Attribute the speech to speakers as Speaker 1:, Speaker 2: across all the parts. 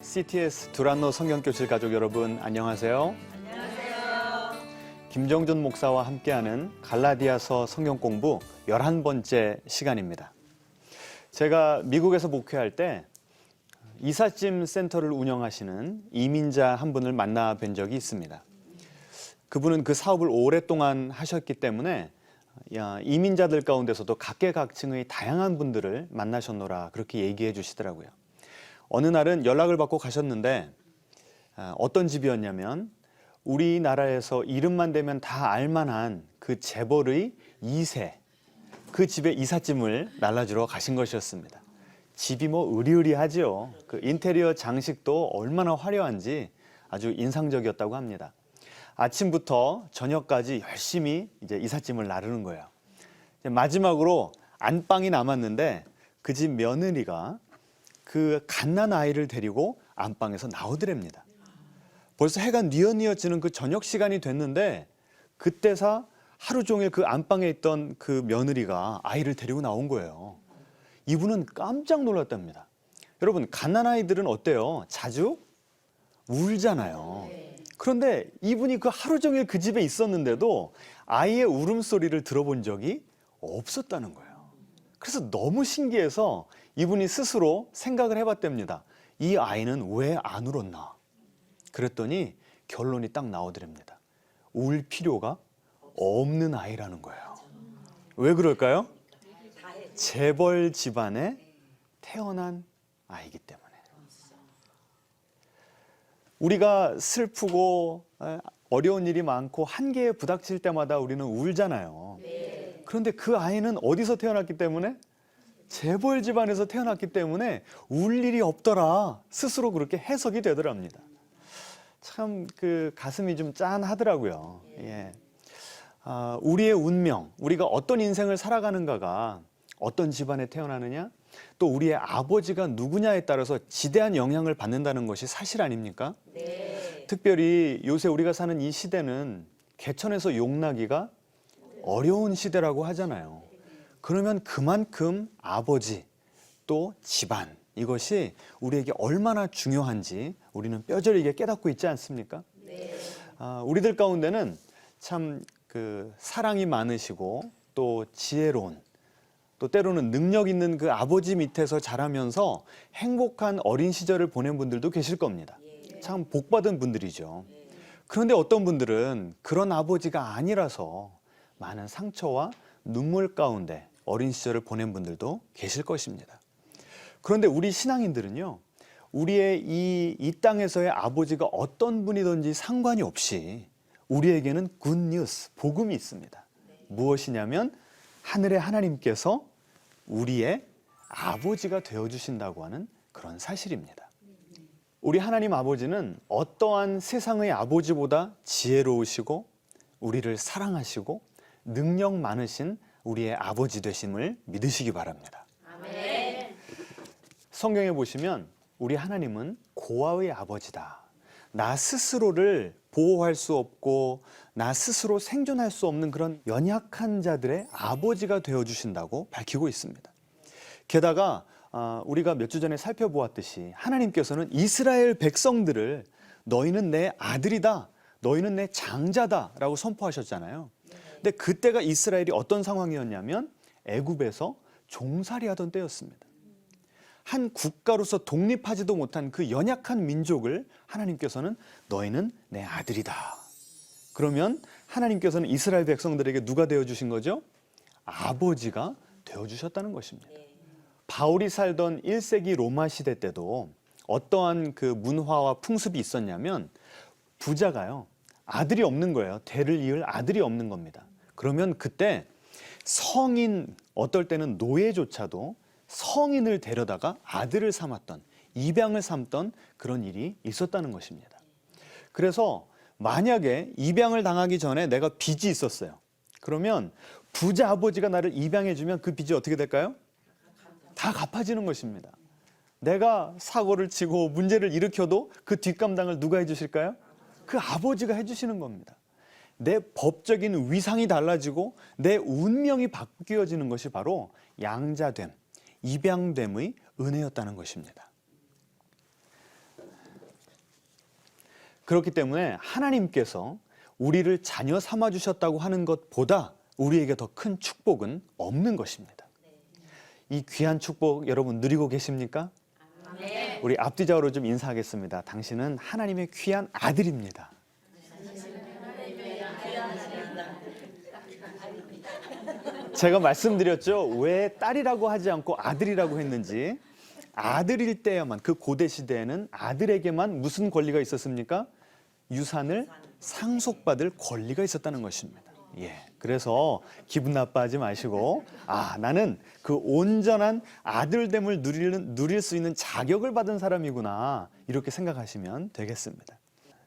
Speaker 1: CTS 두란노 성경교실 가족 여러분 안녕하세요.
Speaker 2: 안녕하세요.
Speaker 1: 김정준 목사와 함께하는 갈라디아서 성경 공부 11번째 시간입니다. 제가 미국에서 목회할 때 이삿짐 센터를 운영하시는 이민자 한 분을 만나 뵌 적이 있습니다. 그분은 그 사업을 오랫동안 하셨기 때문에 이민자들 가운데서도 각계각층의 다양한 분들을 만나셨노라 그렇게 얘기해 주시더라고요. 어느 날은 연락을 받고 가셨는데 어떤 집이었냐면 우리나라에서 이름만 대면 다 알만한 그 재벌의 2세 그 집에 이삿짐을 날라주러 가신 것이었습니다. 집이 뭐 으리으리하지요. 그 인테리어 장식도 얼마나 화려한지 아주 인상적이었다고 합니다. 아침부터 저녁까지 열심히 이제 이삿짐을 나르는 거예요. 마지막으로 안방이 남았는데 그 집 며느리가 그 갓난 아이를 데리고 안방에서 나오더랍니다. 벌써 해가 뉘엿뉘엿지는 그 저녁 시간이 됐는데 그때사 하루 종일 그 안방에 있던 그 며느리가 아이를 데리고 나온 거예요. 이분은 깜짝 놀랐답니다. 여러분, 갓난 아이들은 어때요? 자주 울잖아요. 그런데 이분이 그 하루 종일 그 집에 있었는데도 아이의 울음소리를 들어본 적이 없었다는 거예요. 그래서 너무 신기해서 이분이 스스로 생각을 해봤답니다. 이 아이는 왜 안 울었나? 그랬더니 결론이 딱 나오더랍니다. 울 필요가 없는 아이라는 거예요. 왜 그럴까요? 재벌 집안에 태어난 아이기 때문에. 우리가 슬프고 어려운 일이 많고 한계에 부닥칠 때마다 우리는 울잖아요. 그런데 그 아이는 어디서 태어났기 때문에? 재벌 집안에서 태어났기 때문에 울 일이 없더라. 스스로 그렇게 해석이 되더랍니다. 참 그 가슴이 좀 짠하더라고요. 예. 우리의 운명, 우리가 어떤 인생을 살아가는가가 어떤 집안에 태어나느냐, 또 우리의 아버지가 누구냐에 따라서 지대한 영향을 받는다는 것이 사실 아닙니까?
Speaker 2: 네.
Speaker 1: 특별히 요새 우리가 사는 이 시대는 개천에서 용나기가 어려운 시대라고 하잖아요. 그러면 그만큼 아버지 또 집안 이것이 우리에게 얼마나 중요한지 우리는 뼈저리게 깨닫고 있지 않습니까?
Speaker 2: 네.
Speaker 1: 우리들 가운데는 참 그 사랑이 많으시고 또 지혜로운 또 때로는 능력 있는 그 아버지 밑에서 자라면서 행복한 어린 시절을 보낸 분들도 계실 겁니다. 참 복받은 분들이죠. 그런데 어떤 분들은 그런 아버지가 아니라서 많은 상처와 눈물 가운데 어린 시절을 보낸 분들도 계실 것입니다. 그런데 우리 신앙인들은요, 우리의 이 땅에서의 아버지가 어떤 분이든지 상관이 없이 우리에게는 굿뉴스, 복음이 있습니다. 무엇이냐면 하늘의 하나님께서 우리의 아버지가 되어주신다고 하는 그런 사실입니다. 우리 하나님 아버지는 어떠한 세상의 아버지보다 지혜로우시고 우리를 사랑하시고 능력 많으신 우리의 아버지 되심을 믿으시기 바랍니다.
Speaker 2: 아멘.
Speaker 1: 성경에 보시면 우리 하나님은 고아의 아버지다. 나 스스로를 보호할 수 없고 나 스스로 생존할 수 없는 그런 연약한 자들의 아버지가 되어주신다고 밝히고 있습니다. 게다가 우리가 몇 주 전에 살펴보았듯이 하나님께서는 이스라엘 백성들을 너희는 내 아들이다, 너희는 내 장자다 라고 선포하셨잖아요. 근데 그때가 이스라엘이 어떤 상황이었냐면 애굽에서 종살이하던 때였습니다. 한 국가로서 독립하지도 못한 그 연약한 민족을 하나님께서는 너희는 내 아들이다. 그러면 하나님께서는 이스라엘 백성들에게 누가 되어주신 거죠? 아버지가 되어주셨다는 것입니다. 바울이 살던 1세기 로마 시대 때도 어떠한 그 문화와 풍습이 있었냐면 부자가요, 아들이 없는 거예요. 대를 이을 아들이 없는 겁니다. 그러면 그때 성인, 어떨 때는 노예조차도 성인을 데려다가 아들을 삼았던, 입양을 삼던 그런 일이 있었다는 것입니다. 그래서 만약에 입양을 당하기 전에 내가 빚이 있었어요. 그러면 부자 아버지가 나를 입양해주면 그 빚이 어떻게 될까요? 다 갚아지는 것입니다. 내가 사고를 치고 문제를 일으켜도 그 뒷감당을 누가 해주실까요? 그 아버지가 해주시는 겁니다. 내 법적인 위상이 달라지고 내 운명이 바뀌어지는 것이 바로 양자됨, 입양됨의 은혜였다는 것입니다. 그렇기 때문에 하나님께서 우리를 자녀 삼아 주셨다고 하는 것보다 우리에게 더 큰 축복은 없는 것입니다. 이 귀한 축복 여러분 누리고 계십니까?
Speaker 2: 네.
Speaker 1: 우리 앞뒤적으로 좀 인사하겠습니다. 당신은 하나님의 귀한 아들입니다. 제가 말씀드렸죠. 왜 딸이라고 하지 않고 아들이라고 했는지. 아들일 때야만, 그 고대 시대에는 아들에게만 무슨 권리가 있었습니까? 유산을 상속받을 권리가 있었다는 것입니다. 예. 그래서 기분 나빠하지 마시고, 나는 그 온전한 아들됨을 누릴 수 있는 자격을 받은 사람이구나. 이렇게 생각하시면 되겠습니다.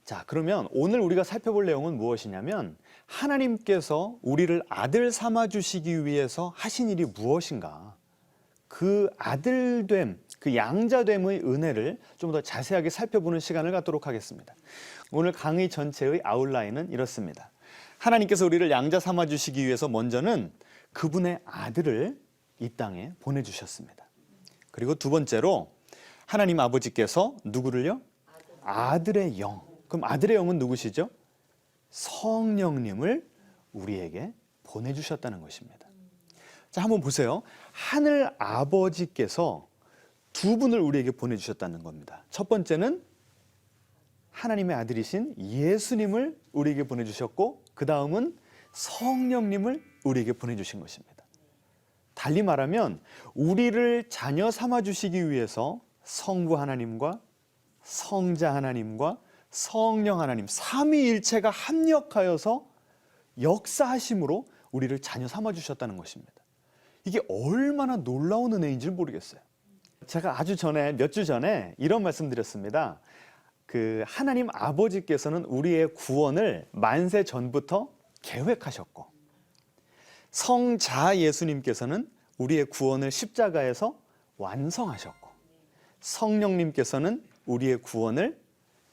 Speaker 1: 자, 그러면 오늘 우리가 살펴볼 내용은 무엇이냐면, 하나님께서 우리를 아들 삼아 주시기 위해서 하신 일이 무엇인가? 그 아들됨, 그 양자됨의 은혜를 좀 더 자세하게 살펴보는 시간을 갖도록 하겠습니다. 오늘 강의 전체의 아웃라인은 이렇습니다. 하나님께서 우리를 양자 삼아 주시기 위해서 먼저는 그분의 아들을 이 땅에 보내주셨습니다. 그리고 두 번째로 하나님 아버지께서 누구를요? 아들의 영. 그럼 아들의 영은 누구시죠? 성령님을 우리에게 보내주셨다는 것입니다. 자, 한번 보세요. 하늘 아버지께서 두 분을 우리에게 보내주셨다는 겁니다. 첫 번째는 하나님의 아들이신 예수님을 우리에게 보내주셨고, 그 다음은 성령님을 우리에게 보내주신 것입니다. 달리 말하면 우리를 자녀 삼아 주시기 위해서 성부 하나님과 성자 하나님과 성령 하나님 삼위일체가 합력하여서 역사하심으로 우리를 자녀 삼아 주셨다는 것입니다. 이게 얼마나 놀라운 은혜인지 모르겠어요. 제가 몇 주 전에 이런 말씀 드렸습니다. 그 하나님 아버지께서는 우리의 구원을 만세 전부터 계획하셨고, 성자 예수님께서는 우리의 구원을 십자가에서 완성하셨고, 성령님께서는 우리의 구원을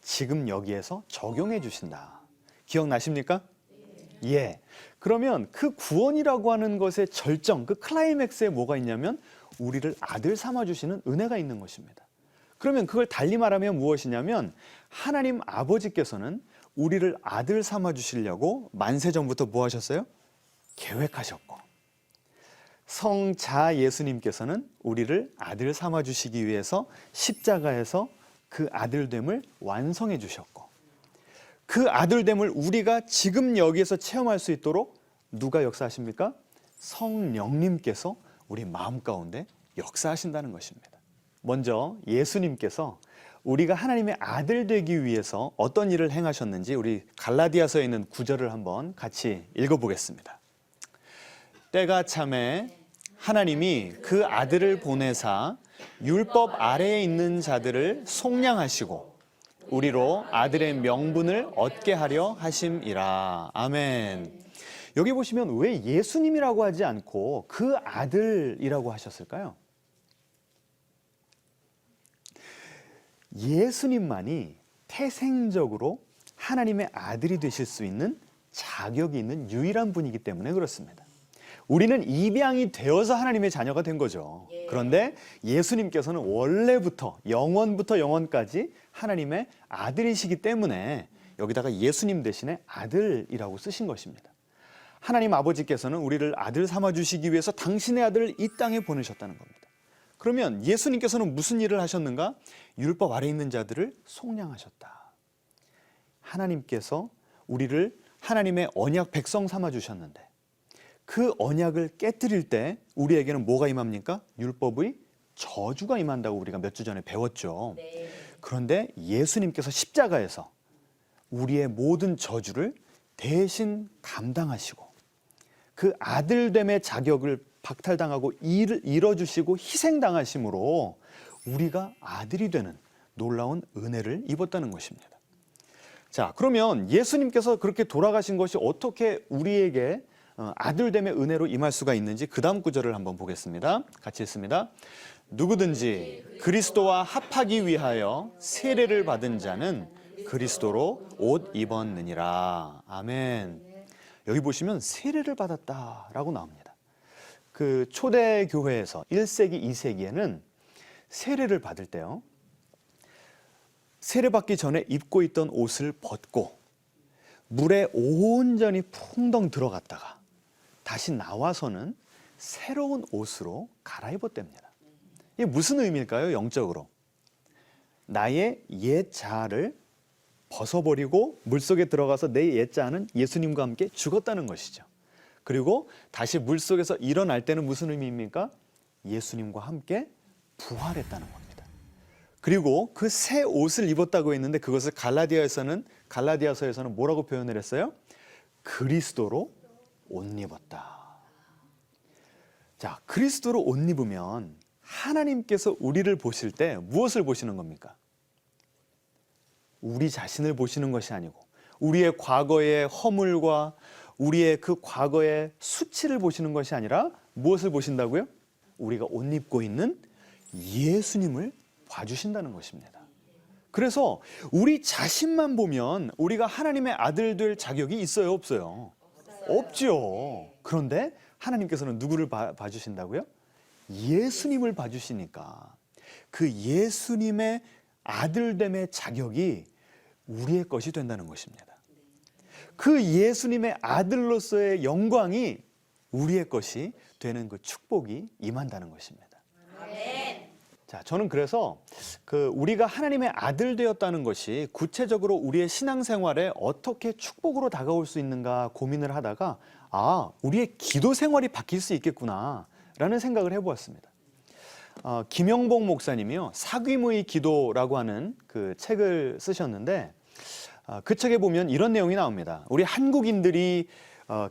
Speaker 1: 지금 여기에서 적용해 주신다. 기억나십니까? 예. 그러면 그 구원이라고 하는 것의 절정, 그 클라이맥스에 뭐가 있냐면 우리를 아들 삼아 주시는 은혜가 있는 것입니다. 그러면 그걸 달리 말하면 무엇이냐면 하나님 아버지께서는 우리를 아들 삼아 주시려고 만세 전부터 뭐 하셨어요? 계획하셨고, 성자 예수님께서는 우리를 아들 삼아 주시기 위해서 십자가에서 그 아들됨을 완성해 주셨고, 그 아들됨을 우리가 지금 여기에서 체험할 수 있도록 누가 역사하십니까? 성령님께서 우리 마음 가운데 역사하신다는 것입니다. 먼저 예수님께서 우리가 하나님의 아들 되기 위해서 어떤 일을 행하셨는지 우리 갈라디아서에 있는 구절을 한번 같이 읽어보겠습니다. 때가 참에 하나님이 그 아들을 보내사 율법 아래에 있는 자들을 속량하시고 우리로 아들의 명분을 얻게 하려 하심이라. 아멘. 여기 보시면 왜 예수님이라고 하지 않고 그 아들이라고 하셨을까요? 예수님만이 태생적으로 하나님의 아들이 되실 수 있는 자격이 있는 유일한 분이기 때문에 그렇습니다. 우리는 입양이 되어서 하나님의 자녀가 된 거죠. 그런데 예수님께서는 원래부터 영원부터 영원까지 하나님의 아들이시기 때문에 여기다가 예수님 대신에 아들이라고 쓰신 것입니다. 하나님 아버지께서는 우리를 아들 삼아 주시기 위해서 당신의 아들을 이 땅에 보내셨다는 겁니다. 그러면 예수님께서는 무슨 일을 하셨는가? 율법 아래 있는 자들을 속량하셨다. 하나님께서 우리를 하나님의 언약 백성 삼아 주셨는데 그 언약을 깨뜨릴 때 우리에게는 뭐가 임합니까? 율법의 저주가 임한다고 우리가 몇 주 전에 배웠죠.
Speaker 2: 네.
Speaker 1: 그런데 예수님께서 십자가에서 우리의 모든 저주를 대신 감당하시고 그 아들됨의 자격을 박탈당하고 잃어주시고 희생당하심으로 우리가 아들이 되는 놀라운 은혜를 입었다는 것입니다. 자, 그러면 예수님께서 그렇게 돌아가신 것이 어떻게 우리에게 아들됨의 은혜로 임할 수가 있는지 그 다음 구절을 한번 보겠습니다. 같이 읽습니다. 누구든지 그리스도와 합하기 위하여 세례를 받은 자는 그리스도로 옷 입었느니라. 아멘. 여기 보시면 세례를 받았다라고 나옵니다. 그 초대 교회에서 1세기, 2세기에는 세례를 받을 때요, 세례받기 전에 입고 있던 옷을 벗고 물에 온전히 풍덩 들어갔다가 다시 나와서는 새로운 옷으로 갈아입었답니다. 이게 무슨 의미일까요? 영적으로. 나의 옛 자아를 벗어버리고 물속에 들어가서 내 옛 자아는 예수님과 함께 죽었다는 것이죠. 그리고 다시 물속에서 일어날 때는 무슨 의미입니까? 예수님과 함께 부활했다는 겁니다. 그리고 그 새 옷을 입었다고 했는데 그것을 갈라디아서에서는 뭐라고 표현을 했어요? 그리스도로 옷 입었다. 자, 그리스도로 옷 입으면 하나님께서 우리를 보실 때 무엇을 보시는 겁니까? 우리 자신을 보시는 것이 아니고 우리의 과거의 허물과 우리의 그 과거의 수치를 보시는 것이 아니라 무엇을 보신다고요? 우리가 옷 입고 있는 예수님을 봐주신다는 것입니다. 그래서 우리 자신만 보면 우리가 하나님의 아들 될 자격이 있어요, 없어요? 없죠. 그런데 하나님께서는 누구를 봐주신다고요? 예수님을 봐주시니까 그 예수님의 아들됨의 자격이 우리의 것이 된다는 것입니다. 그 예수님의 아들로서의 영광이 우리의 것이 되는 그 축복이 임한다는 것입니다. 자, 저는 그래서 우리가 하나님의 아들 되었다는 것이 구체적으로 우리의 신앙생활에 어떻게 축복으로 다가올 수 있는가 고민을 하다가 우리의 기도 생활이 바뀔 수 있겠구나라는 생각을 해보았습니다. 김영복 목사님이요, 사귐의 기도라고 하는 그 책을 쓰셨는데 그 책에 보면 이런 내용이 나옵니다. 우리 한국인들이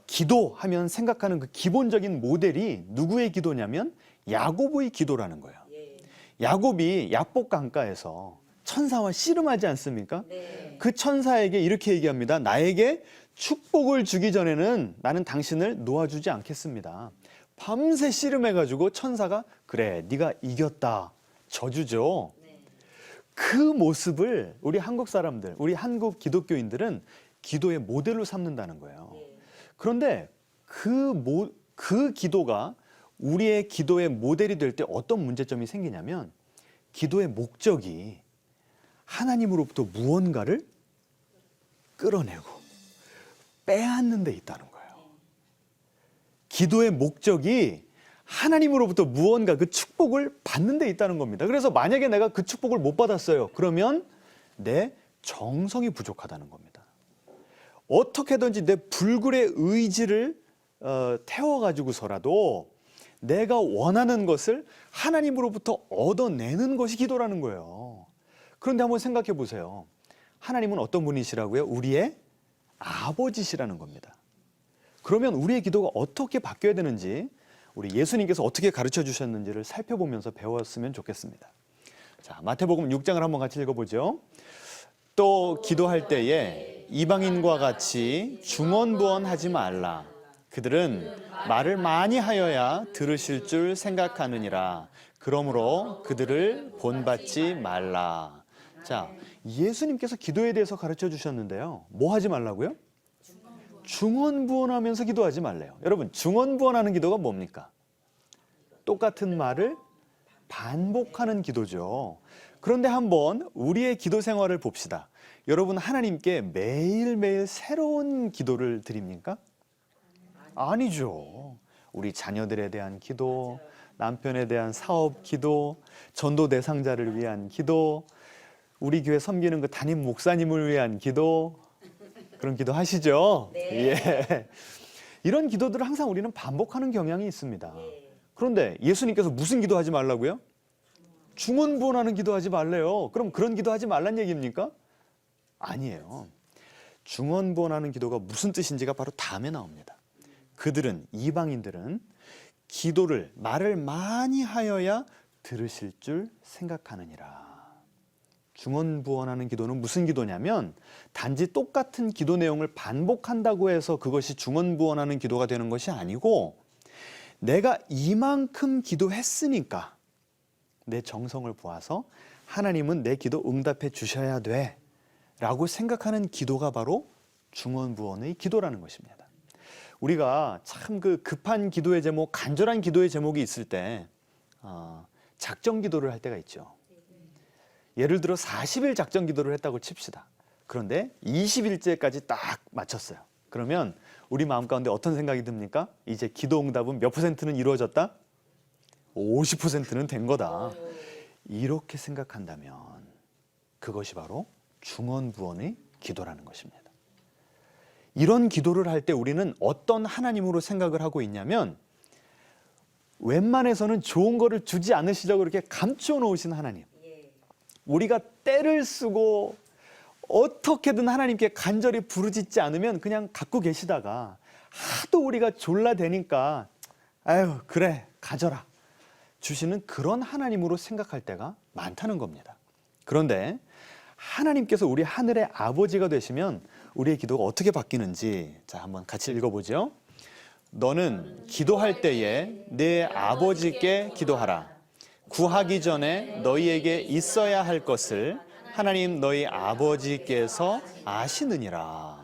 Speaker 1: 기도하면 생각하는 그 기본적인 모델이 누구의 기도냐면 야곱의 기도라는 거예요. 야곱이 야복 강가에서 천사와 씨름하지 않습니까? 그 천사에게 이렇게 얘기합니다. 나에게 축복을 주기 전에는 나는 당신을 놓아주지 않겠습니다. 밤새 씨름해가지고 천사가 그래 네가 이겼다 져주죠. 그 모습을 우리 한국 사람들, 우리 한국 기독교인들은 기도의 모델로 삼는다는 거예요. 그런데 그 기도가 우리의 기도의 모델이 될 때 어떤 문제점이 생기냐면 기도의 목적이 하나님으로부터 무언가를 끌어내고 빼앗는 데 있다는 거예요. 기도의 목적이 하나님으로부터 무언가 그 축복을 받는 데 있다는 겁니다. 그래서 만약에 내가 그 축복을 못 받았어요. 그러면 내 정성이 부족하다는 겁니다. 어떻게든지 내 불굴의 의지를 태워가지고서라도 내가 원하는 것을 하나님으로부터 얻어내는 것이 기도라는 거예요. 그런데 한번 생각해 보세요. 하나님은 어떤 분이시라고요? 우리의 아버지시라는 겁니다. 그러면 우리의 기도가 어떻게 바뀌어야 되는지 우리 예수님께서 어떻게 가르쳐 주셨는지를 살펴보면서 배웠으면 좋겠습니다. 자, 마태복음 6장을 한번 같이 읽어보죠. 또 기도할 때에 이방인과 같이 중언부언하지 말라. 그들은 말을 많이 하여야 들으실 줄 생각하느니라. 그러므로 그들을 본받지 말라. 자, 예수님께서 기도에 대해서 가르쳐 주셨는데요. 뭐 하지 말라고요? 중언부언하면서 기도하지 말래요. 여러분, 중언부언하는 기도가 뭡니까? 똑같은 말을 반복하는 기도죠. 그런데 한번 우리의 기도 생활을 봅시다. 여러분, 하나님께 매일매일 새로운 기도를 드립니까? 아니죠. 우리 자녀들에 대한 기도, 남편에 대한 사업 기도, 전도 대상자를 위한 기도, 우리 교회 섬기는 그 담임 목사님을 위한 기도, 그런 기도 하시죠?
Speaker 2: 네.
Speaker 1: 예. 이런 기도들을 항상 우리는 반복하는 경향이 있습니다. 그런데 예수님께서 무슨 기도하지 말라고요? 중언부언하는 기도하지 말래요. 그럼 그런 기도하지 말란 얘기입니까? 아니에요. 중언부언하는 기도가 무슨 뜻인지가 바로 다음에 나옵니다. 그들은, 이방인들은 기도를, 말을 많이 하여야 들으실 줄 생각하느니라. 중언부언하는 기도는 무슨 기도냐면 단지 똑같은 기도 내용을 반복한다고 해서 그것이 중언부언하는 기도가 되는 것이 아니고 내가 이만큼 기도했으니까 내 정성을 보아서 하나님은 내 기도 응답해 주셔야 돼 라고 생각하는 기도가 바로 중언부언의 기도라는 것입니다. 우리가 참 그 급한 기도의 제목, 간절한 기도의 제목이 있을 때 작정 기도를 할 때가 있죠. 예를 들어 40일 작전 기도를 했다고 칩시다. 그런데 20일째까지 딱 맞췄어요. 그러면 우리 마음 가운데 어떤 생각이 듭니까? 이제 기도 응답은 몇 %는 이루어졌다? 50%는 된 거다. 이렇게 생각한다면 그것이 바로 중언부언의 기도라는 것입니다. 이런 기도를 할 때 우리는 어떤 하나님으로 생각을 하고 있냐면 웬만해서는 좋은 거를 주지 않으시려고 이렇게 감춰 놓으신 하나님. 우리가 때를 쓰고 어떻게든 하나님께 간절히 부르짖지 않으면 그냥 갖고 계시다가 하도 우리가 졸라대니까 아유 그래 가져라 주시는 그런 하나님으로 생각할 때가 많다는 겁니다. 그런데 하나님께서 우리 하늘의 아버지가 되시면 우리의 기도가 어떻게 바뀌는지 자 한번 같이 읽어보죠. 너는 기도할 때에 내 아버지께 기도하라. 구하기 전에 너희에게 있어야 할 것을 하나님 너희 아버지께서 아시느니라.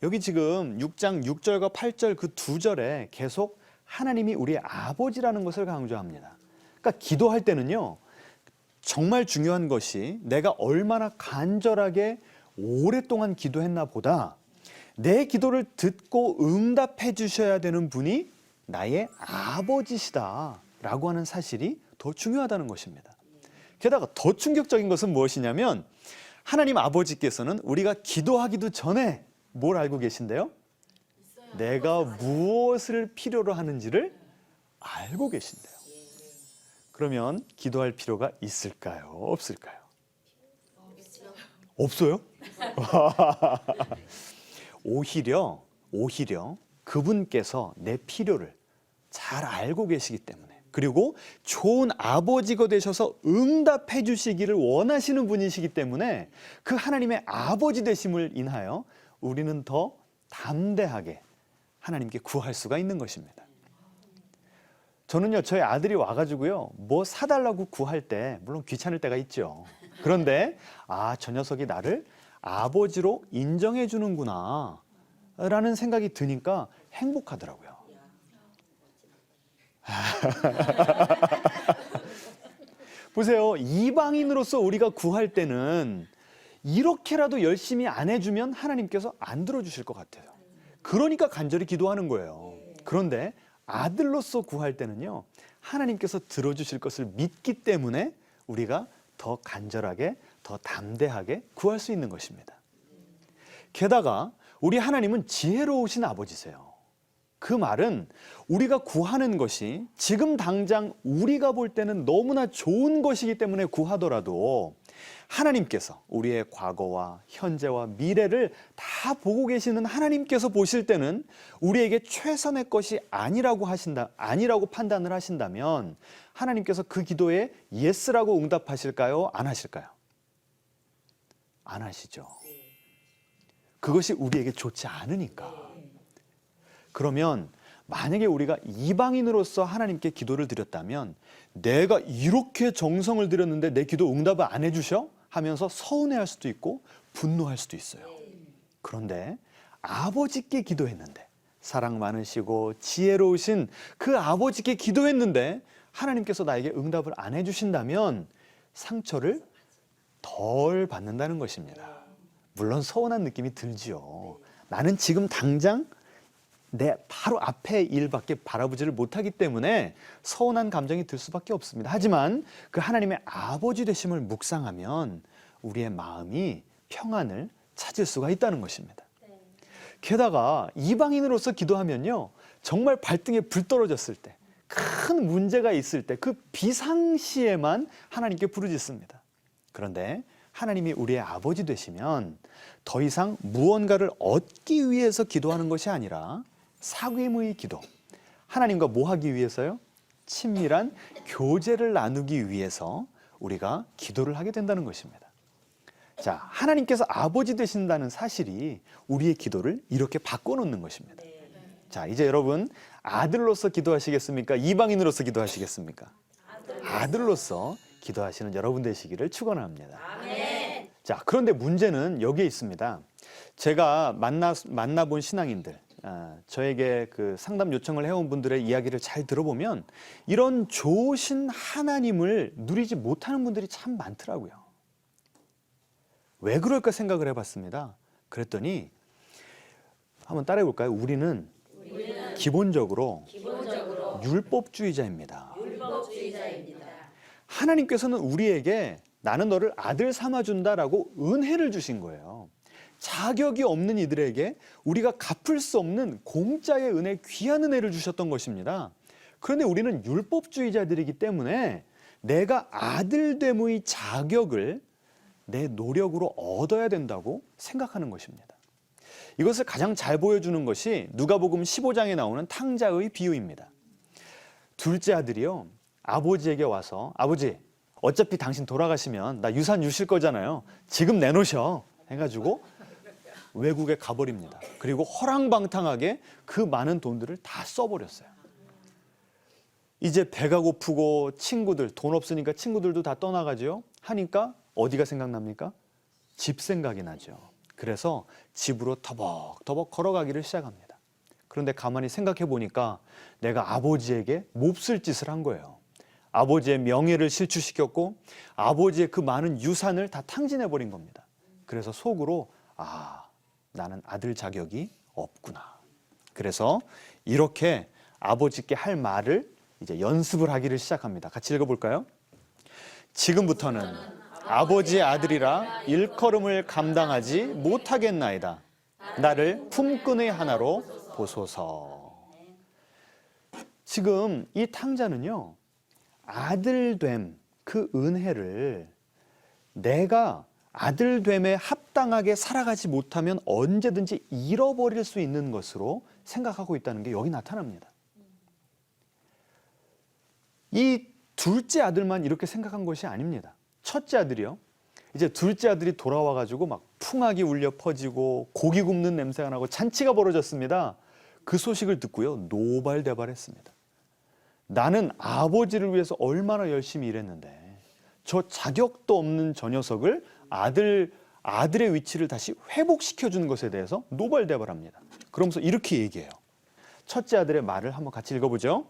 Speaker 1: 여기 지금 6장 6절과 8절 그 두 절에 계속 하나님이 우리의 아버지라는 것을 강조합니다. 그러니까 기도할 때는요. 정말 중요한 것이 내가 얼마나 간절하게 오랫동안 기도했나 보다 내 기도를 듣고 응답해 주셔야 되는 분이 나의 아버지시다라고 하는 사실이 더 중요하다는 것입니다. 게다가 더 충격적인 것은 무엇이냐면 하나님 아버지께서는 우리가 기도하기도 전에 뭘 알고 계신데요? 내가 무엇을 필요로 하는지를 알고 계신대요. 그러면 기도할 필요가 있을까요? 없을까요? 없어요? 오히려 그분께서 내 필요를 잘 알고 계시기 때문에 그리고 좋은 아버지가 되셔서 응답해 주시기를 원하시는 분이시기 때문에 그 하나님의 아버지 되심을 인하여 우리는 더 담대하게 하나님께 구할 수가 있는 것입니다. 저는요 저희 아들이 와가지고요 뭐 사달라고 구할 때 물론 귀찮을 때가 있죠. 그런데 저 녀석이 나를 아버지로 인정해 주는구나 라는 생각이 드니까 행복하더라고요. 보세요. 이방인으로서 우리가 구할 때는 이렇게라도 열심히 안 해주면 하나님께서 안 들어주실 것 같아요. 그러니까 간절히 기도하는 거예요. 그런데 아들로서 구할 때는요 하나님께서 들어주실 것을 믿기 때문에 우리가 더 간절하게 더 담대하게 구할 수 있는 것입니다. 게다가 우리 하나님은 지혜로우신 아버지세요. 그 말은 우리가 구하는 것이 지금 당장 우리가 볼 때는 너무나 좋은 것이기 때문에 구하더라도 하나님께서 우리의 과거와 현재와 미래를 다 보고 계시는 하나님께서 보실 때는 우리에게 최선의 것이 아니라고 판단을 하신다면 하나님께서 그 기도에 예스라고 응답하실까요? 안 하실까요? 안 하시죠. 그것이 우리에게 좋지 않으니까. 그러면 만약에 우리가 이방인으로서 하나님께 기도를 드렸다면 내가 이렇게 정성을 들였는데 내 기도 응답을 안 해주셔? 하면서 서운해할 수도 있고 분노할 수도 있어요. 그런데 아버지께 기도했는데 사랑 많으시고 지혜로우신 그 아버지께 기도했는데 하나님께서 나에게 응답을 안 해주신다면 상처를 덜 받는다는 것입니다. 물론 서운한 느낌이 들지요. 나는 지금 당장 내 바로 앞의 일밖에 바라보지를 못하기 때문에 서운한 감정이 들 수밖에 없습니다. 하지만 그 하나님의 아버지 되심을 묵상하면 우리의 마음이 평안을 찾을 수가 있다는 것입니다. 게다가 이방인으로서 기도하면요 정말 발등에 불 떨어졌을 때 큰 문제가 있을 때 그 비상시에만 하나님께 부르짖습니다. 그런데 하나님이 우리의 아버지 되시면 더 이상 무언가를 얻기 위해서 기도하는 것이 아니라 사귐의 기도. 하나님과 뭐 하기 위해서요? 친밀한 교제를 나누기 위해서 우리가 기도를 하게 된다는 것입니다. 자, 하나님께서 아버지 되신다는 사실이 우리의 기도를 이렇게 바꿔놓는 것입니다. 자, 이제 여러분 아들로서 기도하시겠습니까? 이방인으로서 기도하시겠습니까? 아들로서 기도하시는 여러분 되시기를 축원합니다. 자, 그런데 문제는 여기에 있습니다. 제가 만나본 신앙인들, 저에게 그 상담 요청을 해온 분들의 이야기를 잘 들어보면 이런 좋으신 하나님을 누리지 못하는 분들이 참 많더라고요. 왜 그럴까 생각을 해봤습니다. 그랬더니 한번 따라해 볼까요? 우리는 기본적으로 율법주의자입니다. 하나님께서는 우리에게 나는 너를 아들 삼아준다라고 은혜를 주신 거예요. 자격이 없는 이들에게 우리가 갚을 수 없는 공짜의 은혜, 귀한 은혜를 주셨던 것입니다. 그런데 우리는 율법주의자들이기 때문에 내가 아들됨의 자격을 내 노력으로 얻어야 된다고 생각하는 것입니다. 이것을 가장 잘 보여주는 것이 누가복음 15장에 나오는 탕자의 비유입니다. 둘째 아들이요, 아버지에게 와서 아버지, 어차피 당신 돌아가시면 나 유산 주실 거잖아요. 지금 내놓으셔 해가지고 외국에 가버립니다. 그리고 허랑방탕하게 그 많은 돈들을 다 써버렸어요. 이제 배가 고프고 친구들, 돈 없으니까 친구들도 다 떠나가죠. 하니까 어디가 생각납니까? 집 생각이 나죠. 그래서 집으로 터벅터벅 걸어가기를 시작합니다. 그런데 가만히 생각해 보니까 내가 아버지에게 몹쓸 짓을 한 거예요. 아버지의 명예를 실추시켰고 아버지의 그 많은 유산을 다 탕진해 버린 겁니다. 그래서 속으로 나는 아들 자격이 없구나. 그래서 이렇게 아버지께 할 말을 이제 연습을 하기를 시작합니다. 같이 읽어볼까요? 지금부터는 아버지의 아들이라 일컬음을 감당하지 못하겠나이다. 나를 품꾼의 하나로 보소서. 지금 이 탕자는요, 아들됨, 그 은혜를 내가 아들됨에 합당하게 살아가지 못하면 언제든지 잃어버릴 수 있는 것으로 생각하고 있다는 게 여기 나타납니다. 이 둘째 아들만 이렇게 생각한 것이 아닙니다. 첫째 아들이요, 이제 둘째 아들이 돌아와가지고 막 풍악이 울려 퍼지고 고기 굽는 냄새가 나고 잔치가 벌어졌습니다. 그 소식을 듣고요, 노발대발했습니다. 나는 아버지를 위해서 얼마나 열심히 일했는데 저 자격도 없는 저 녀석을 아들의 위치를 다시 회복시켜주는 것에 대해서 노발대발합니다. 그러면서 이렇게 얘기해요. 첫째 아들의 말을 한번 같이 읽어보죠.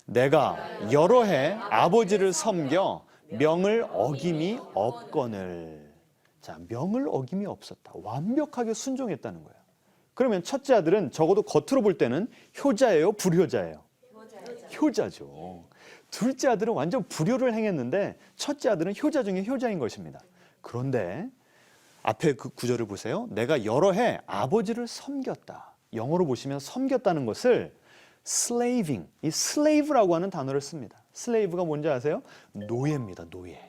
Speaker 1: 내가 여러 해 아버지를 섬겨 명을 어김이 없거늘. 자, 명을 어김이 없었다. 완벽하게 순종했다는 거예요. 그러면 첫째 아들은 적어도 겉으로 볼 때는 효자예요, 불효자예요? 효자죠. 둘째 아들은 완전 불효를 행했는데 첫째 아들은 효자 중에 효자인 것입니다. 그런데 앞에 그 구절을 보세요. 내가 여러 해 아버지를 섬겼다. 영어로 보시면 섬겼다는 것을 slaving, 이 slave라고 하는 단어를 씁니다. slave가 뭔지 아세요? 노예입니다. 노예.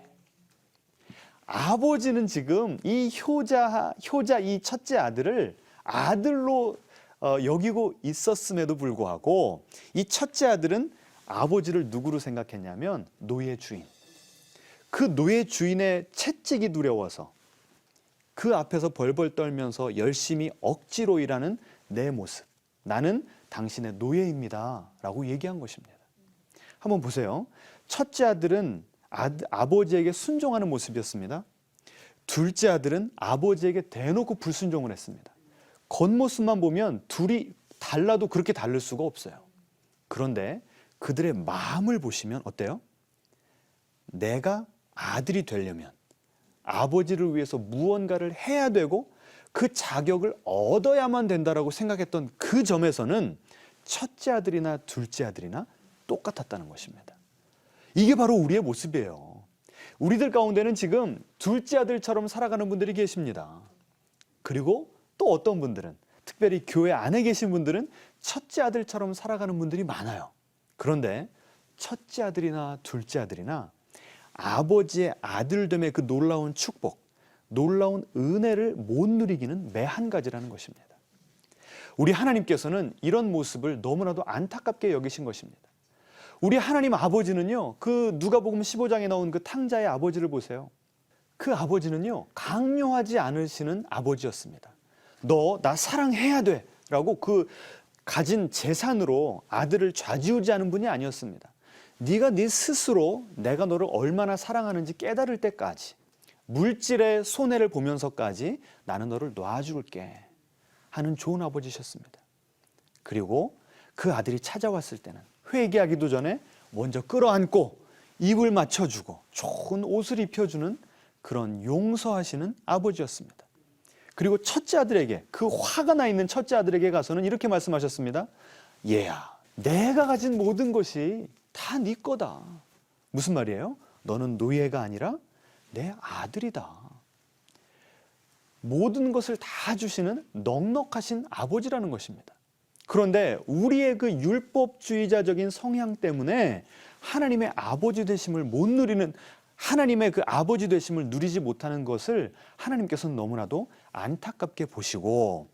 Speaker 1: 아버지는 지금 이 효자 이 첫째 아들을 아들로 여기고 있었음에도 불구하고 이 첫째 아들은 아버지를 누구로 생각했냐면 노예 주인. 그 노예 주인의 채찍이 두려워서 그 앞에서 벌벌 떨면서 열심히 억지로 일하는 내 모습. 나는 당신의 노예입니다. 라고 얘기한 것입니다. 한번 보세요. 첫째 아들은 아버지에게 순종하는 모습이었습니다. 둘째 아들은 아버지에게 대놓고 불순종을 했습니다. 겉모습만 보면 둘이 달라도 그렇게 다를 수가 없어요. 그런데 그들의 마음을 보시면 어때요? 내가 아들이 되려면 아버지를 위해서 무언가를 해야 되고 그 자격을 얻어야만 된다라고 생각했던 그 점에서는 첫째 아들이나 둘째 아들이나 똑같았다는 것입니다. 이게 바로 우리의 모습이에요. 우리들 가운데는 지금 둘째 아들처럼 살아가는 분들이 계십니다. 그리고 또 어떤 분들은, 특별히 교회 안에 계신 분들은 첫째 아들처럼 살아가는 분들이 많아요. 그런데 첫째 아들이나 둘째 아들이나 아버지의 아들됨의 그 놀라운 축복, 놀라운 은혜를 못 누리기는 매 한 가지라는 것입니다. 우리 하나님께서는 이런 모습을 너무나도 안타깝게 여기신 것입니다. 우리 하나님 아버지는요, 그 누가복음 15장에 나온 그 탕자의 아버지를 보세요. 그 아버지는요, 강요하지 않으시는 아버지였습니다. 너 나 사랑해야 돼 라고 그 가진 재산으로 아들을 좌지우지하는 분이 아니었습니다. 네가 네 스스로 내가 너를 얼마나 사랑하는지 깨달을 때까지, 물질의 손해를 보면서까지 나는 너를 놔줄게 하는 좋은 아버지셨습니다. 그리고 그 아들이 찾아왔을 때는 회개하기도 전에 먼저 끌어안고 입을 맞춰주고 좋은 옷을 입혀주는 그런 용서하시는 아버지였습니다. 그리고 첫째 아들에게, 그 화가 나 있는 첫째 아들에게 가서는 이렇게 말씀하셨습니다. 얘야, 내가 가진 모든 것이 다 네 거다. 무슨 말이에요? 너는 노예가 아니라 내 아들이다. 모든 것을 다 주시는 넉넉하신 아버지라는 것입니다. 그런데 우리의 그 율법주의자적인 성향 때문에 하나님의 아버지 되심을 못 누리는, 하나님의 그 아버지 되심을 누리지 못하는 것을 하나님께서는 너무나도 안타깝게 보시고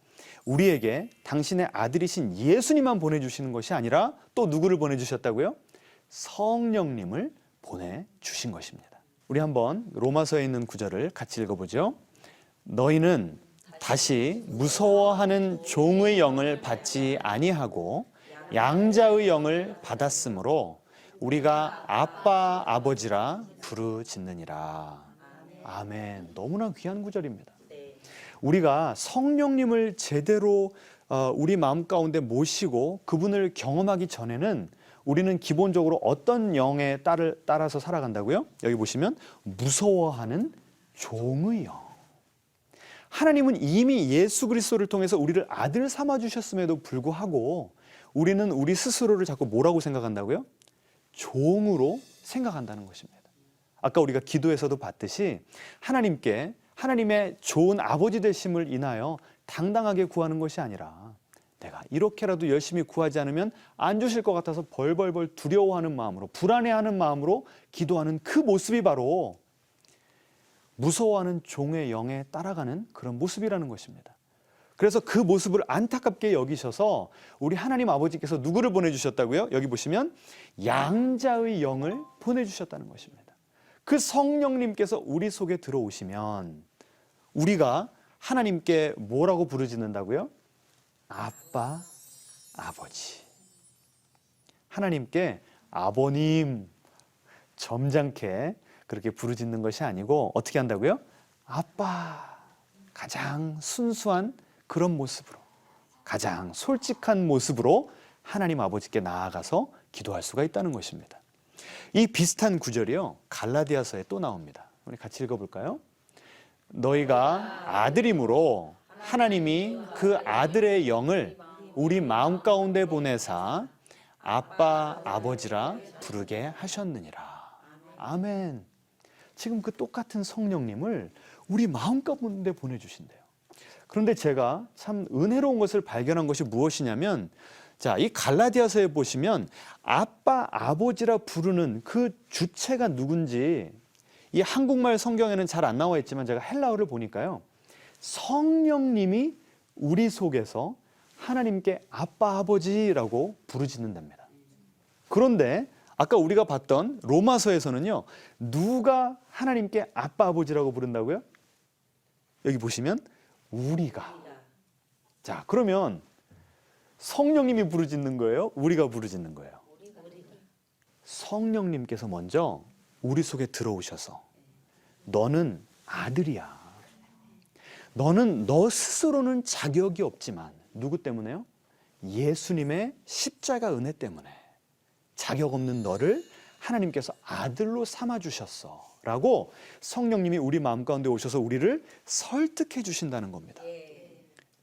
Speaker 1: 우리에게 당신의 아들이신 예수님만 보내주시는 것이 아니라 또 누구를 보내주셨다고요? 성령님을 보내주신 것입니다. 우리 한번 로마서에 있는 구절을 같이 읽어보죠. 너희는 다시 무서워하는 종의 영을 받지 아니하고 양자의 영을 받았으므로 우리가 아빠 아버지라 부르짖느니라. 아멘. 너무나 귀한 구절입니다. 우리가 성령님을 제대로 우리 마음 가운데 모시고 그분을 경험하기 전에는 우리는 기본적으로 어떤 영에 따라서 살아간다고요? 여기 보시면 무서워하는 종의 영. 하나님은 이미 예수 그리스도를 통해서 우리를 아들 삼아 주셨음에도 불구하고 우리는 우리 스스로를 자꾸 뭐라고 생각한다고요? 종으로 생각한다는 것입니다. 아까 우리가 기도에서도 봤듯이 하나님께 하나님의 좋은 아버지 되심을 인하여 당당하게 구하는 것이 아니라 내가 이렇게라도 열심히 구하지 않으면 안 주실 것 같아서 벌벌벌 두려워하는 마음으로, 불안해하는 마음으로 기도하는 그 모습이 바로 무서워하는 종의 영에 따라가는 그런 모습이라는 것입니다. 그래서 그 모습을 안타깝게 여기셔서 우리 하나님 아버지께서 누구를 보내주셨다고요? 여기 보시면 양자의 영을 보내주셨다는 것입니다. 그 성령님께서 우리 속에 들어오시면 우리가 하나님께 뭐라고 부르짖는다고요? 아빠, 아버지. 하나님께 아버님 점잖게 그렇게 부르짖는 것이 아니고 어떻게 한다고요? 아빠, 가장 순수한 그런 모습으로, 가장 솔직한 모습으로 하나님 아버지께 나아가서 기도할 수가 있다는 것입니다. 이 비슷한 구절이요, 갈라디아서에 또 나옵니다. 우리 같이 읽어볼까요? 너희가 아들임으로 하나님이 그 아들의 영을 우리 마음 가운데 보내사 아빠, 아버지라 부르게 하셨느니라. 아멘. 지금 그 똑같은 성령님을 우리 마음 가운데 보내주신대요. 그런데 제가 참 은혜로운 것을 발견한 것이 무엇이냐면, 자, 이 갈라디아서에 보시면 아빠, 아버지라 부르는 그 주체가 누군지 이 한국말 성경에는 잘 안 나와 있지만 제가 헬라어를 보니까요, 성령님이 우리 속에서 하나님께 아빠, 아버지라고 부르짖는답니다. 그런데 아까 우리가 봤던 로마서에서는요, 누가 하나님께 아빠, 아버지라고 부른다고요? 여기 보시면 우리가. 자, 그러면 성령님이 부르짖는 거예요? 우리가 부르짖는 거예요? 성령님께서 먼저 우리 속에 들어오셔서 너는 아들이야. 너는 너 스스로는 자격이 없지만 누구 때문에요? 예수님의 십자가 은혜 때문에 자격 없는 너를 하나님께서 아들로 삼아주셨어 라고 성령님이 우리 마음 가운데 오셔서 우리를 설득해 주신다는 겁니다.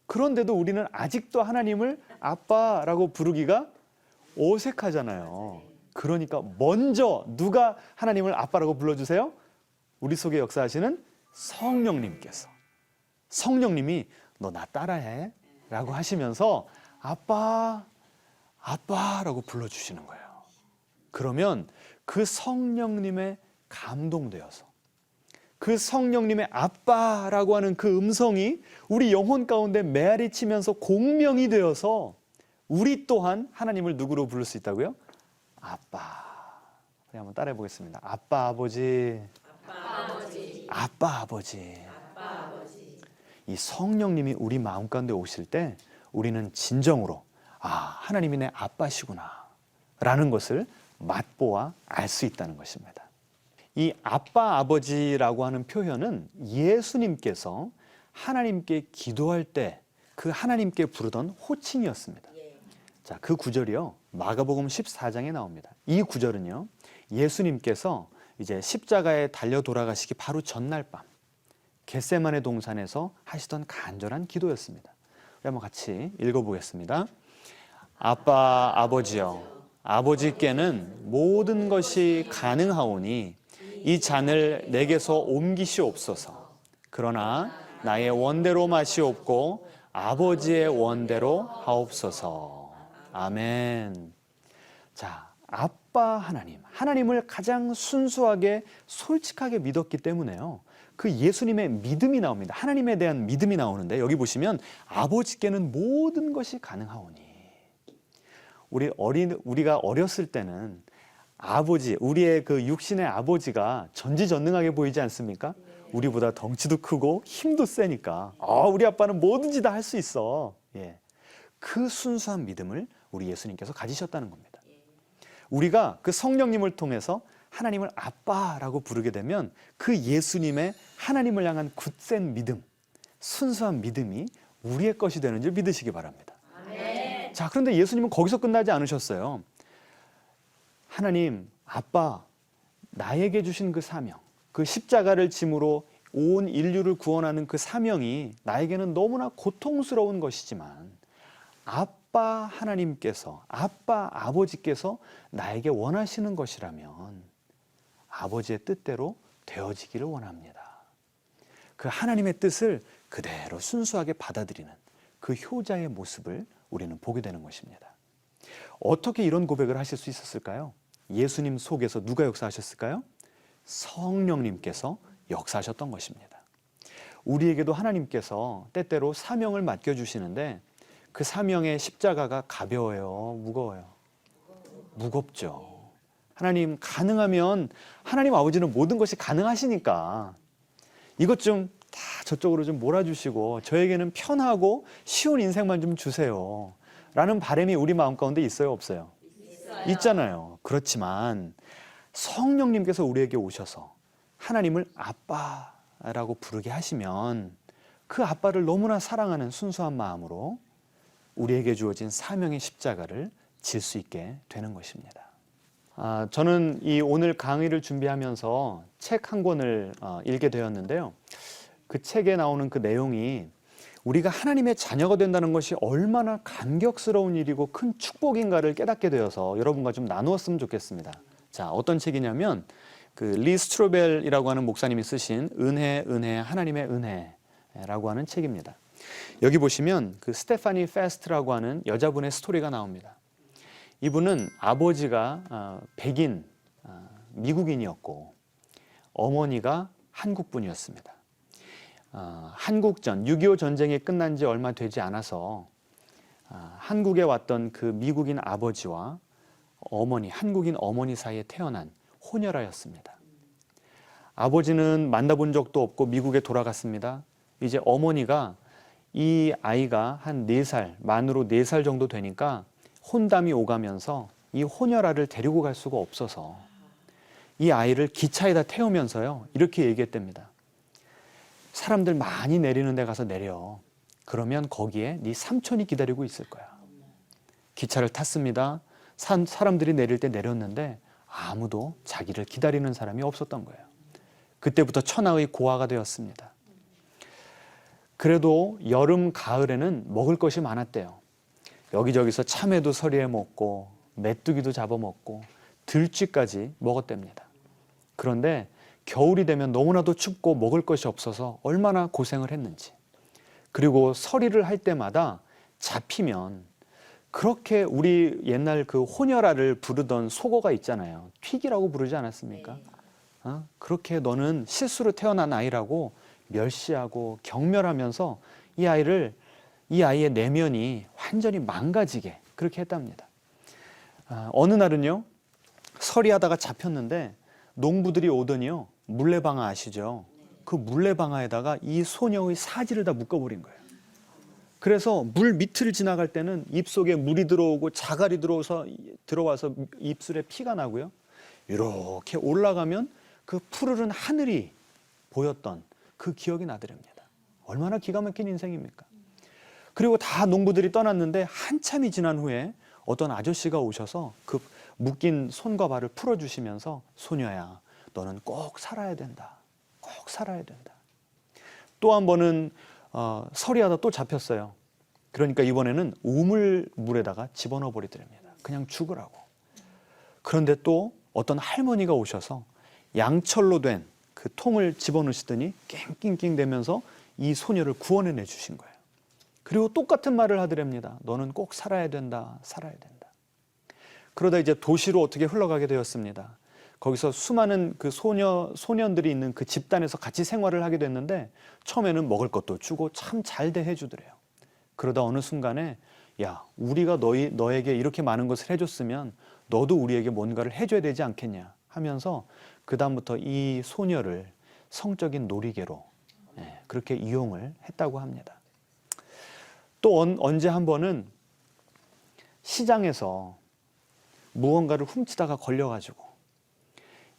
Speaker 1: 그런데도 우리는 아직도 하나님을 아빠라고 부르기가 어색하잖아요. 그러니까 먼저 누가 하나님을 아빠라고 불러주세요? 우리 속에 역사하시는 성령님께서. 성령님이 너 나 따라해 라고 하시면서 아빠, 아빠라고 불러주시는 거예요. 그러면 그 성령님의 감동되어서 그 성령님의 아빠라고 하는 그 음성이 우리 영혼 가운데 메아리 치면서 공명이 되어서 우리 또한 하나님을 누구로 부를 수 있다고요? 아빠. 우리 한번 따라해 보겠습니다. 아빠, 아버지. 아빠, 아버지. 아빠, 아버지. 아빠, 아버지. 이 성령님이 우리 마음 가운데 오실 때 우리는 진정으로 하나님이 내 아빠시구나 라는 것을 맛보아 알 수 있다는 것입니다. 이 아빠, 아버지라고 하는 표현은 예수님께서 하나님께 기도할 때 그 하나님께 부르던 호칭이었습니다. 자, 그 구절이요. 마가복음 14장에 나옵니다. 이 구절은요. 예수님께서 이제 십자가에 달려 돌아가시기 바로 전날 밤 겟세마네 동산에서 하시던 간절한 기도였습니다. 우리 한번 같이 읽어보겠습니다. 아빠 아버지여, 아버지께는 모든 것이 가능하오니 이 잔을 내게서 옮기시옵소서. 그러나 나의 원대로 마시옵고 아버지의 원대로 하옵소서. 아멘. 자, 아빠 하나님, 하나님을 가장 순수하게 솔직하게 믿었기 때문에요. 그 예수님의 믿음이 나옵니다. 하나님에 대한 믿음이 나오는데 여기 보시면 아버지께는 모든 것이 가능하오니. 우리가 어렸을 때는 아버지, 우리의 그 육신의 아버지가 전지전능하게 보이지 않습니까? 우리보다 덩치도 크고 힘도 세니까 우리 아빠는 뭐든지 다 할 수 있어. 예. 그 순수한 믿음을 우리 예수님께서 가지셨다는 겁니다. 우리가 그 성령님을 통해서 하나님을 아빠라고 부르게 되면 그 예수님의 하나님을 향한 굳센 믿음, 순수한 믿음이 우리의 것이 되는 줄 믿으시기 바랍니다.
Speaker 2: 아멘.
Speaker 1: 자, 그런데 예수님은 거기서 끝나지 않으셨어요. 하나님, 아빠, 나에게 주신 그 사명, 그 십자가를 짐으로 온 인류를 구원하는 그 사명이 나에게는 너무나 고통스러운 것이지만 아빠 하나님께서, 아빠 아버지께서 나에게 원하시는 것이라면 아버지의 뜻대로 되어지기를 원합니다. 그 하나님의 뜻을 그대로 순수하게 받아들이는 그 효자의 모습을 우리는 보게 되는 것입니다. 어떻게 이런 고백을 하실 수 있었을까요? 예수님 속에서 누가 역사하셨을까요? 성령님께서 역사하셨던 것입니다. 우리에게도 하나님께서 때때로 사명을 맡겨주시는데 그 사명의 십자가가 가벼워요? 무거워요? 무겁죠. 하나님, 가능하면 하나님 아버지는 모든 것이 가능하시니까 이것 좀 다 저쪽으로 좀 몰아주시고 저에게는 편하고 쉬운 인생만 좀 주세요 라는 바람이 우리 마음 가운데 있어요? 없어요? 있잖아요. 그렇지만 성령님께서 우리에게 오셔서 하나님을 아빠라고 부르게 하시면 그 아빠를 너무나 사랑하는 순수한 마음으로 우리에게 주어진 사명의 십자가를 질 수 있게 되는 것입니다. 저는 이 오늘 강의를 준비하면서 책 한 권을 읽게 되었는데요. 그 책에 나오는 그 내용이 우리가 하나님의 자녀가 된다는 것이 얼마나 감격스러운 일이고 큰 축복인가를 깨닫게 되어서 여러분과 좀 나누었으면 좋겠습니다. 자, 어떤 책이냐면 그 리 스트로벨이라고 하는 목사님이 쓰신 은혜 하나님의 은혜라고 하는 책입니다. 여기 보시면 그 스테파니 페스트라고 하는 여자분의 스토리가 나옵니다. 이분은 아버지가 백인 미국인이었고 어머니가 한국분이었습니다. 한국전 6.25 전쟁이 끝난 지 얼마 되지 않아서 한국에 왔던 그 미국인 아버지와 어머니, 한국인 어머니 사이에 태어난 혼혈아였습니다. 아버지는 만나본 적도 없고 미국에 돌아갔습니다. 이제 어머니가 이 아이가 한 4살, 만으로 4살 정도 되니까 혼담이 오가면서 이 혼혈아를 데리고 갈 수가 없어서 이 아이를 기차에다 태우면서요 이렇게 얘기했답니다. 사람들 많이 내리는 데 가서 내려. 그러면 거기에 네 삼촌이 기다리고 있을 거야. 기차를 탔습니다. 사람들이 내릴 때 내렸는데 아무도 자기를 기다리는 사람이 없었던 거예요. 그때부터 천하의 고아가 되었습니다. 그래도 여름, 가을에는 먹을 것이 많았대요. 여기저기서 참외도 서리에 먹고 메뚜기도 잡아먹고 들쥐까지 먹었답니다. 그런데 겨울이 되면 너무나도 춥고 먹을 것이 없어서 얼마나 고생을 했는지. 그리고 서리를 할 때마다 잡히면 그렇게 우리 옛날 그 혼혈아를 부르던 속어가 있잖아요. 튀기라고 부르지 않았습니까? 그렇게 너는 실수로 태어난 아이라고 멸시하고 경멸하면서 이 아이의 내면이 완전히 망가지게 그렇게 했답니다. 어느 날은요, 서리하다가 잡혔는데 농부들이 오더니요, 물레방아 아시죠? 그 물레방아에다가 이 소녀의 사지를 다 묶어버린 거예요. 그래서 물 밑을 지나갈 때는 입속에 물이 들어오고 자갈이 들어와서 입술에 피가 나고요. 이렇게 올라가면 그 푸르른 하늘이 보였던 그 기억이 나더랍니다. 얼마나 기가 막힌 인생입니까? 그리고 다 농부들이 떠났는데 한참이 지난 후에 어떤 아저씨가 오셔서 그 묶인 손과 발을 풀어주시면서 소녀야, 너는 꼭 살아야 된다. 꼭 살아야 된다. 또 한 번은 서리하다 또 잡혔어요. 그러니까 이번에는 우물물에다가 집어넣어 버리더랍니다. 그냥 죽으라고. 그런데 또 어떤 할머니가 오셔서 양철로 된 그 통을 집어넣으시더니 낑낑낑 대면서 이 소녀를 구원해내 주신 거예요. 그리고 똑같은 말을 하더랍니다. 너는 꼭 살아야 된다. 살아야 된다. 그러다 이제 도시로 어떻게 흘러가게 되었습니다. 거기서 수많은 그 소년들이 있는 그 집단에서 같이 생활을 하게 됐는데 처음에는 먹을 것도 주고 참 잘 대해 주더래요. 그러다 어느 순간에 야, 우리가 너에게 이렇게 많은 것을 해줬으면 너도 우리에게 뭔가를 해줘야 되지 않겠냐 하면서 그 다음부터 이 소녀를 성적인 놀이개로 그렇게 이용을 했다고 합니다. 또 언제 한 번은 시장에서 무언가를 훔치다가 걸려가지고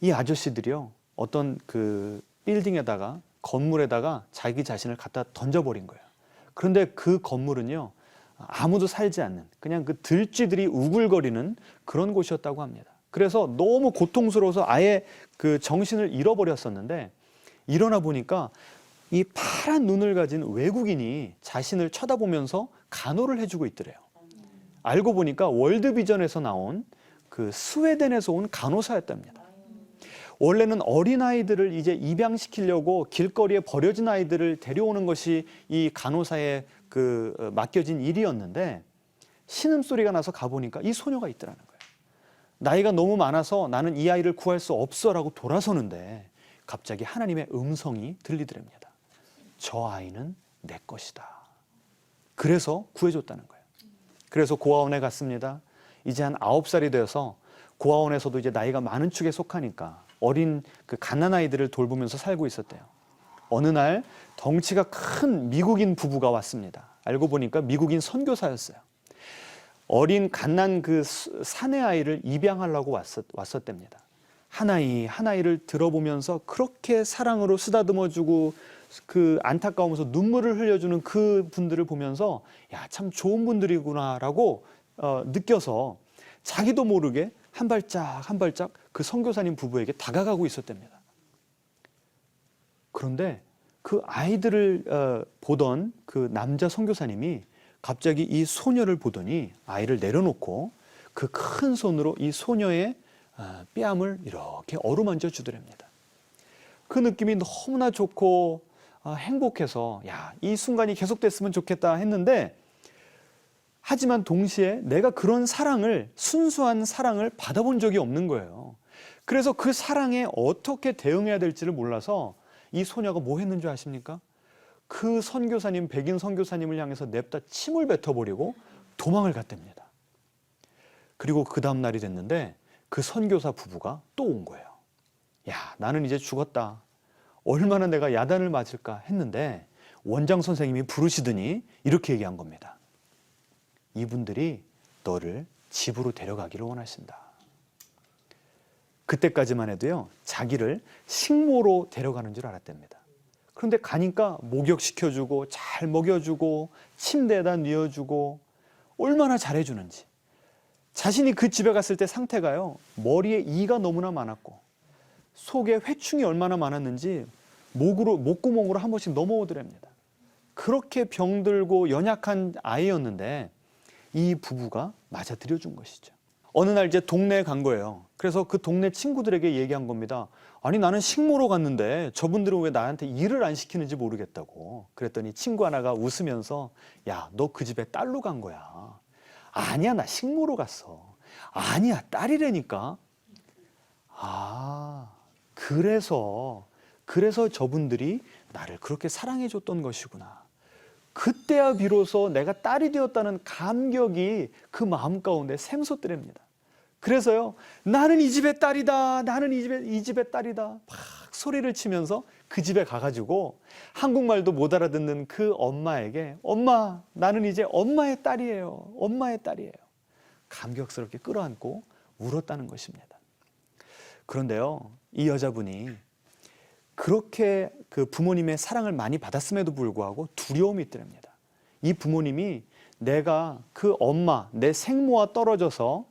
Speaker 1: 이 아저씨들이요 어떤 그 빌딩에다가 건물에다가 자기 자신을 갖다 던져버린 거예요. 그런데 그 건물은요 아무도 살지 않는 그냥 그 들쥐들이 우글거리는 그런 곳이었다고 합니다. 그래서 너무 고통스러워서 아예 그 정신을 잃어버렸었는데 일어나 보니까 이 파란 눈을 가진 외국인이 자신을 쳐다보면서 간호를 해주고 있더래요. 알고 보니까 월드비전에서 나온 그 스웨덴에서 온 간호사였답니다. 원래는 어린아이들을 이제 입양시키려고 길거리에 버려진 아이들을 데려오는 것이 이 간호사의 그 맡겨진 일이었는데 신음소리가 나서 가보니까 이 소녀가 있더라는 거예요. 나이가 너무 많아서 나는 이 아이를 구할 수 없어 라고 돌아서는데 갑자기 하나님의 음성이 들리더랍니다. 저 아이는 내 것이다. 그래서 구해줬다는 거예요. 그래서 고아원에 갔습니다. 이제 한 9살이 되어서 고아원에서도 이제 나이가 많은 축에 속하니까 어린 그 갓난아이들을 돌보면서 살고 있었대요. 어느 날 덩치가 큰 미국인 부부가 왔습니다. 알고 보니까 미국인 선교사였어요. 어린 갓난 그 사내 아이를 입양하려고 왔었답니다. 하나이를 들어보면서 그렇게 사랑으로 쓰다듬어주고 그 안타까우면서 눈물을 흘려주는 그 분들을 보면서 야, 참 좋은 분들이구나라고 느껴서 자기도 모르게 한 발짝 한 발짝 그 선교사님 부부에게 다가가고 있었답니다. 그런데 그 아이들을 보던 그 남자 선교사님이 갑자기 이 소녀를 보더니 아이를 내려놓고 그 큰 손으로 이 소녀의 뺨을 이렇게 어루만져 주더랍니다. 그 느낌이 너무나 좋고 행복해서 야, 이 순간이 계속됐으면 좋겠다 했는데 하지만 동시에 내가 그런 사랑을 순수한 사랑을 받아본 적이 없는 거예요. 그래서 그 사랑에 어떻게 대응해야 될지를 몰라서 이 소녀가 뭐 했는 줄 아십니까? 그 선교사님, 백인 선교사님을 향해서 냅다 침을 뱉어버리고 도망을 갔답니다. 그리고 그 다음 날이 됐는데 그 선교사 부부가 또 온 거예요. 야, 나는 이제 죽었다. 얼마나 내가 야단을 맞을까 했는데 원장 선생님이 부르시더니 이렇게 얘기한 겁니다. 이분들이 너를 집으로 데려가기를 원하신다. 그때까지만 해도요, 자기를 식모로 데려가는 줄 알았답니다. 그런데 가니까 목욕시켜주고 잘 먹여주고 침대에다 뉘어주고 얼마나 잘해주는지. 자신이 그 집에 갔을 때 상태가요, 머리에 이가 너무나 많았고 속에 회충이 얼마나 많았는지 목구멍으로 한 번씩 넘어오더랍니다. 그렇게 병들고 연약한 아이였는데 이 부부가 맞아들여준 것이죠. 어느 날 이제 동네에 간 거예요. 그래서 그 동네 친구들에게 얘기한 겁니다. 아니, 나는 식모로 갔는데 저분들은 왜 나한테 일을 안 시키는지 모르겠다고. 그랬더니 친구 하나가 웃으면서 야, 너 그 집에 딸로 간 거야. 아니야, 나 식모로 갔어. 아니야, 딸이라니까. 아, 그래서 저분들이 나를 그렇게 사랑해 줬던 것이구나. 그때야 비로소 내가 딸이 되었다는 감격이 그 마음 가운데 샘솟더랍니다. 그래서요, 나는 이 집의 딸이다. 나는 이 집의 딸이다. 막 소리를 치면서 그 집에 가가지고 한국말도 못 알아듣는 그 엄마에게 엄마, 나는 이제 엄마의 딸이에요. 엄마의 딸이에요. 감격스럽게 끌어안고 울었다는 것입니다. 그런데요, 이 여자분이 그렇게 그 부모님의 사랑을 많이 받았음에도 불구하고 두려움이 있더랍니다. 이 부모님이 내가 그 엄마, 내 생모와 떨어져서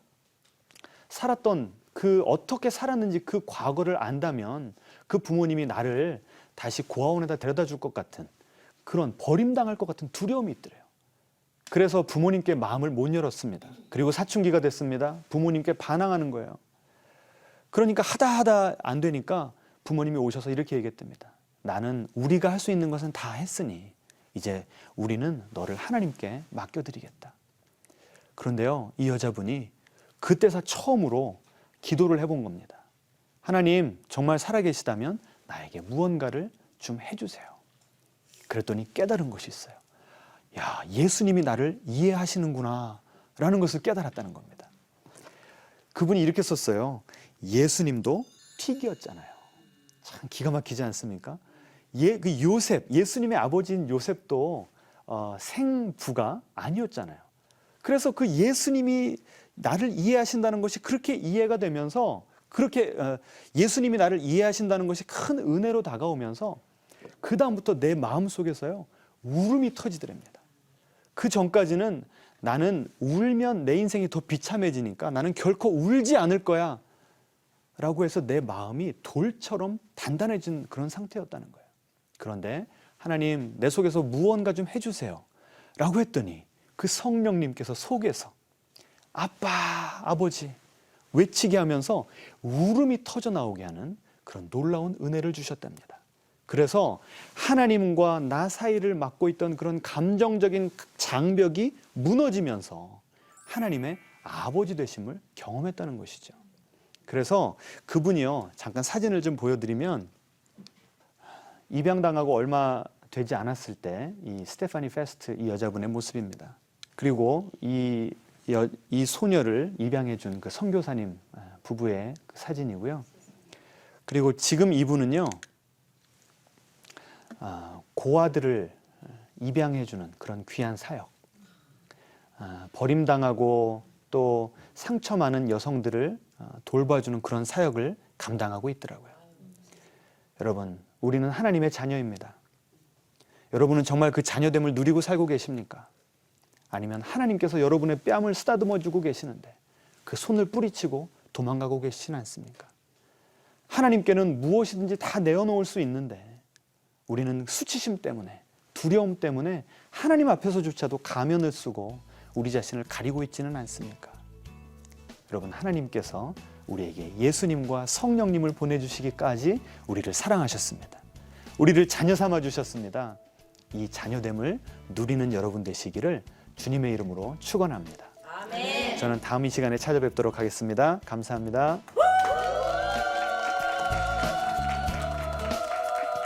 Speaker 1: 살았던 그 어떻게 살았는지 그 과거를 안다면 그 부모님이 나를 다시 고아원에다 데려다 줄 것 같은 그런 버림당할 것 같은 두려움이 있더래요. 그래서 부모님께 마음을 못 열었습니다. 그리고 사춘기가 됐습니다. 부모님께 반항하는 거예요. 그러니까 하다 안 되니까 부모님이 오셔서 이렇게 얘기했답니다. 나는 우리가 할 수 있는 것은 다 했으니 이제 우리는 너를 하나님께 맡겨드리겠다. 그런데요, 이 여자분이 그때서 처음으로 기도를 해본 겁니다. 하나님, 정말 살아계시다면 나에게 무언가를 좀 해주세요. 그랬더니 깨달은 것이 있어요. 야, 예수님이 나를 이해하시는구나 라는 것을 깨달았다는 겁니다. 그분이 이렇게 썼어요. 예수님도 픽이었잖아요. 참 기가 막히지 않습니까? 그 요셉, 예수님의 아버지인 요셉도 생부가 아니었잖아요. 그래서 그 예수님이 나를 이해하신다는 것이 그렇게 이해가 되면서 그렇게 예수님이 나를 이해하신다는 것이 큰 은혜로 다가오면서 그 다음부터 내 마음속에서요 울음이 터지더랍니다. 그 전까지는 나는 울면 내 인생이 더 비참해지니까 나는 결코 울지 않을 거야 라고 해서 내 마음이 돌처럼 단단해진 그런 상태였다는 거예요. 그런데 하나님, 내 속에서 무언가 좀 해주세요 라고 했더니 그 성령님께서 속에서 아빠, 아버지 외치게 하면서 울음이 터져 나오게 하는 그런 놀라운 은혜를 주셨답니다. 그래서 하나님과 나 사이를 막고 있던 그런 감정적인 장벽이 무너지면서 하나님의 아버지 되심을 경험했다는 것이죠. 그래서 그분이요, 잠깐 사진을 좀 보여드리면 입양당하고 얼마 되지 않았을 때 이 스테파니 페스트 이 여자분의 모습입니다. 그리고 이 소녀를 입양해 준 그 선교사님 부부의 그 사진이고요. 그리고 지금 이분은요, 고아들을 입양해 주는 그런 귀한 사역, 버림당하고 또 상처 많은 여성들을 돌봐주는 그런 사역을 감당하고 있더라고요. 여러분, 우리는 하나님의 자녀입니다. 여러분은 정말 그 자녀됨을 누리고 살고 계십니까? 아니면 하나님께서 여러분의 뺨을 쓰다듬어 주고 계시는데 그 손을 뿌리치고 도망가고 계시진 않습니까? 하나님께는 무엇이든지 다 내어놓을 수 있는데 우리는 수치심 때문에, 두려움 때문에 하나님 앞에서조차도 가면을 쓰고 우리 자신을 가리고 있지는 않습니까? 여러분, 하나님께서 우리에게 예수님과 성령님을 보내주시기까지 우리를 사랑하셨습니다. 우리를 자녀 삼아 주셨습니다. 이 자녀됨을 누리는 여러분 되시기를 주님의 이름으로 축원합니다.
Speaker 2: 아멘.
Speaker 1: 저는 다음 이 시간에 찾아뵙도록 하겠습니다. 감사합니다.